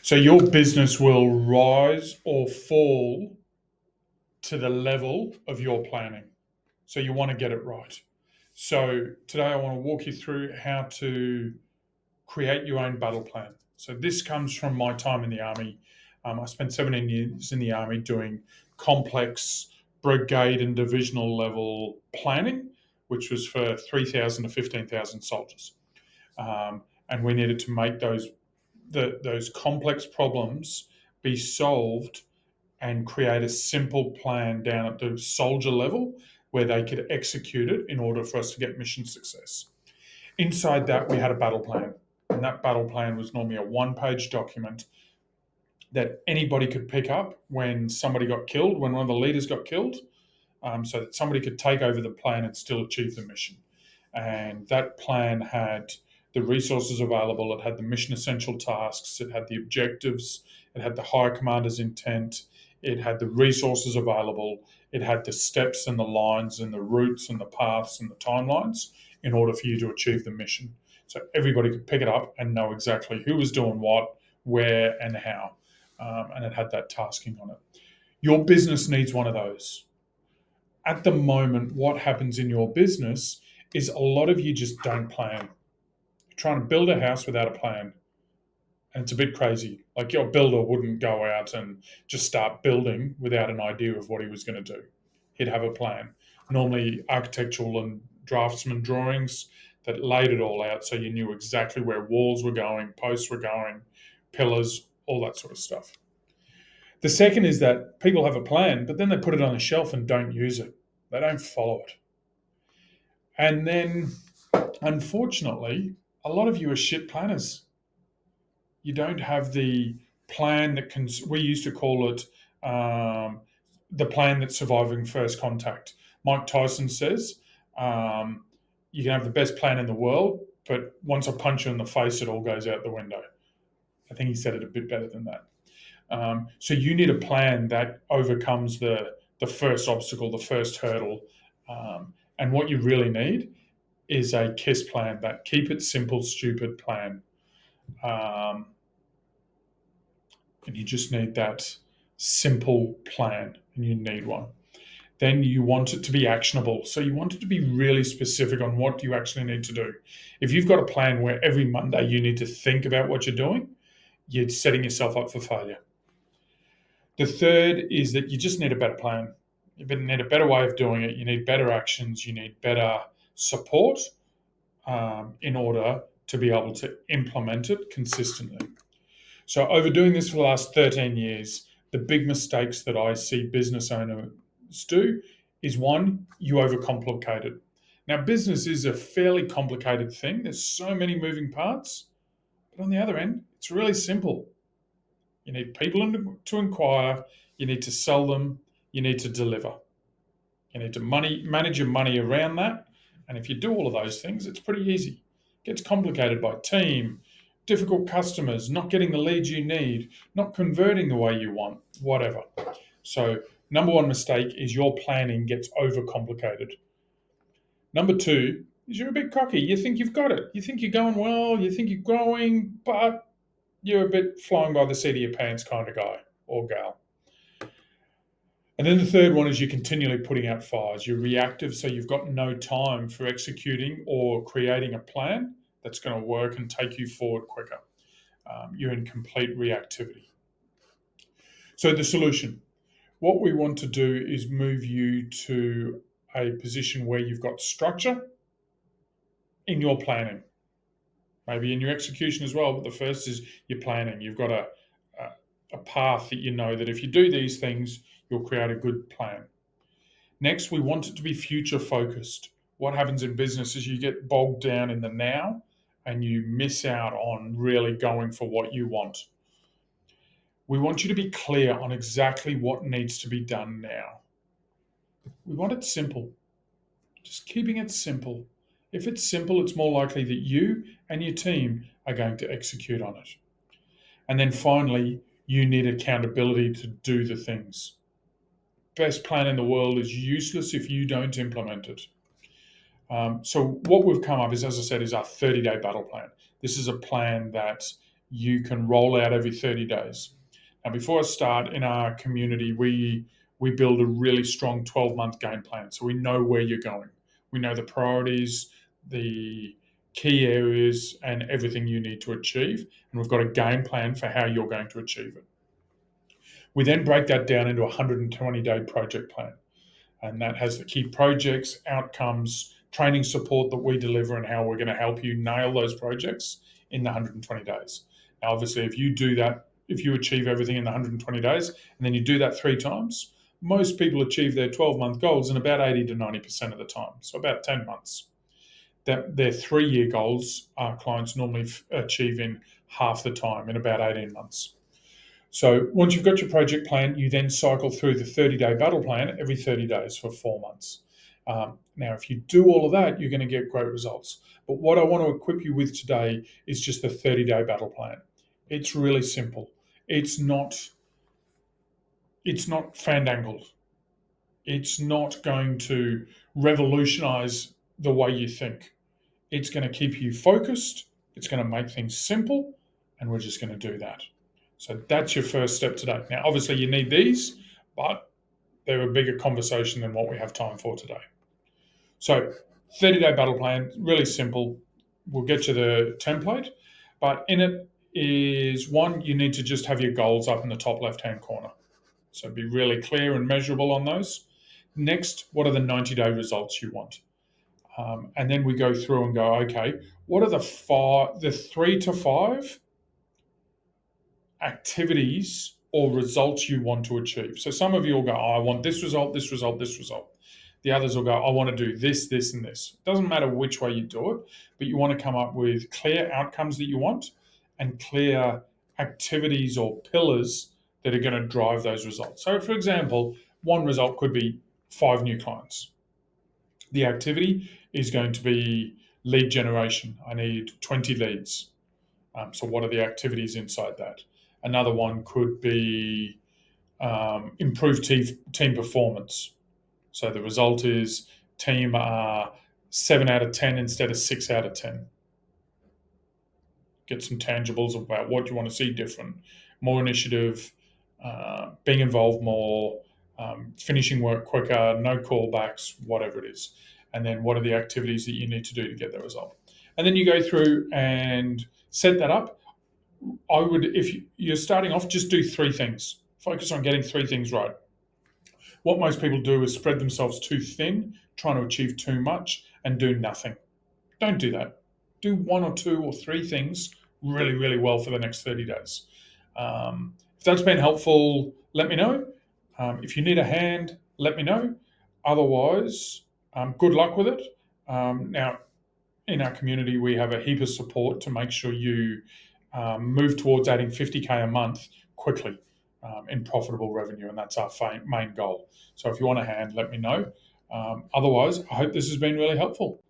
So your business will rise or fall to the level of your planning. So you want to get it right. So today I want to walk you through how to create your own battle plan. So this comes from my time in the army. I spent 17 years in the army doing complex brigade and divisional level planning, which was for 3,000 to 15,000 soldiers. And we needed to make those complex problems be solved and create a simple plan down at the soldier level where they could execute it in order for us to get mission success. Inside that, we had a battle plan. And that battle plan was normally a one-page document that anybody could pick up when somebody got killed, when one of the leaders got killed, so that somebody could take over the plan and still achieve the mission. And that plan had the resources available, it had the mission essential tasks, it had the objectives, it had the high commander's intent, it had the resources available, it had the steps and the lines and the routes and the paths and the timelines in order for you to achieve the mission. So everybody could pick it up and know exactly who was doing what, where, and how. And it had that tasking on it. Your business needs one of those. At the moment, what happens in your business is a lot of you just don't plan. You're trying to build a house without a plan. And it's a bit crazy. Like your builder wouldn't go out and just start building without an idea of what he was going to do. He'd have a plan. Normally, architectural and draftsman drawings that laid it all out so you knew exactly where walls were going, posts were going, pillars, all that sort of stuff. The second is that people have a plan, but then they put it on a shelf and don't use it. They don't follow it. And then, unfortunately, a lot of you are shit planners. You don't have the plan that can, we used to call it the plan that's surviving first contact. Mike Tyson says, you can have the best plan in the world, but once I punch you in the face, it all goes out the window. I think he said it a bit better than that. So you need a plan that overcomes the first obstacle, the first hurdle. And what you really need is a KISS plan, that keep it simple, stupid plan. And you just need that simple plan, and you need one. Then you want it to be actionable. So you want it to be really specific on what you actually need to do. If you've got a plan where every Monday you need to think about what you're doing, you're setting yourself up for failure. The third is that you just need a better plan. You need a better way of doing it. You need better actions. You need better support in order to be able to implement it consistently. So, over doing this for the last 13 years, the big mistakes that I see business owners do is one, you overcomplicate it. Now, business is a fairly complicated thing. There's so many moving parts. But on the other end, it's really simple. You need people to inquire. You need to sell them. You need to deliver. You need to manage your money around that. And if you do all of those things, it's pretty easy. It gets complicated by team, difficult customers, not getting the leads you need, not converting the way you want, whatever. So, number one mistake is your planning gets overcomplicated. Number two is you're a bit cocky. You think you've got it. You think you're going well. You think you're growing, but you're a bit flying by the seat of your pants kind of guy or gal. And then the third one is you're continually putting out fires. You're reactive, so you've got no time for executing or creating a plan that's going to work and take you forward quicker. You're in complete reactivity. So the solution, what we want to do is move you to a position where you've got structure in your planning, maybe in your execution as well. But the first is your planning. You've got a path that you know that if you do these things, you'll create a good plan. Next, we want it to be future focused. What happens in business is you get bogged down in the now and you miss out on really going for what you want. We want you to be clear on exactly what needs to be done now. We want it simple. Just keeping it simple. If it's simple, it's more likely that you and your team are going to execute on it. And then finally, you need accountability to do the things. Best plan in the world is useless if you don't implement it. So what we've come up is, as I said, is our 30-day battle plan. This is a plan that you can roll out every 30 days. Now, before I start, in our community, we build a really strong 12-month game plan. So we know where you're going. We know the priorities, the key areas, and everything you need to achieve. And we've got a game plan for how you're going to achieve it. We then break that down into a 120-day project plan. And that has the key projects, outcomes, training support that we deliver, and how we're going to help you nail those projects in the 120 days. Now, obviously, if you do that, if you achieve everything in the 120 days, and then you do that 3 times, most people achieve their 12-month goals in about 80 to 90% of the time, so about 10 months. Their 3-year goals, our clients normally achieve in half the time, in about 18 months. So once you've got your project plan, you then cycle through the 30-day battle plan every 30 days for 4 months. Now, if you do all of that, you're going to get great results. But what I want to equip you with today is just the 30-day battle plan. It's really simple. It's not fandangled. It's not going to revolutionize the way you think. It's going to keep you focused. It's going to make things simple, and we're just going to do that. So that's your first step today. Now, obviously, you need these, but they're a bigger conversation than what we have time for today. So, 30-day battle plan, really simple. We'll get you the template, but in it is one, you need to just have your goals up in the top left-hand corner. So, be really clear and measurable on those. Next, what are the 90-day results you want? And then we go through and go, okay, what are the 3 to 5 activities or results you want to achieve? So some of you will go, oh, I want this result, this result, this result. The others will go, I want to do this, this, and this. It doesn't matter which way you do it, but you want to come up with clear outcomes that you want and clear activities or pillars that are going to drive those results. So, for example, one result could be 5 new clients. The activity is going to be lead generation. I need 20 leads. So what are the activities inside that? Another one could be improve team performance. So the result is team are 7 out of 10 instead of 6 out of 10. Get some tangibles about what you want to see different. More initiative, being involved more, finishing work quicker, no callbacks, whatever it is. And then what are the activities that you need to do to get the result? And then you go through and set that up. I would, if you're starting off, just do 3 things. Focus on getting 3 things right. What most people do is spread themselves too thin, trying to achieve too much, and do nothing. Don't do that. Do 1 or 2 or 3 things really, really well for the next 30 days. If that's been helpful, let me know. If you need a hand, let me know. Otherwise, good luck with it. Now, in our community, we have a heap of support to make sure you move towards adding 50K a month quickly in profitable revenue, and that's our main goal. So if you want a hand, let me know. Otherwise, I hope this has been really helpful.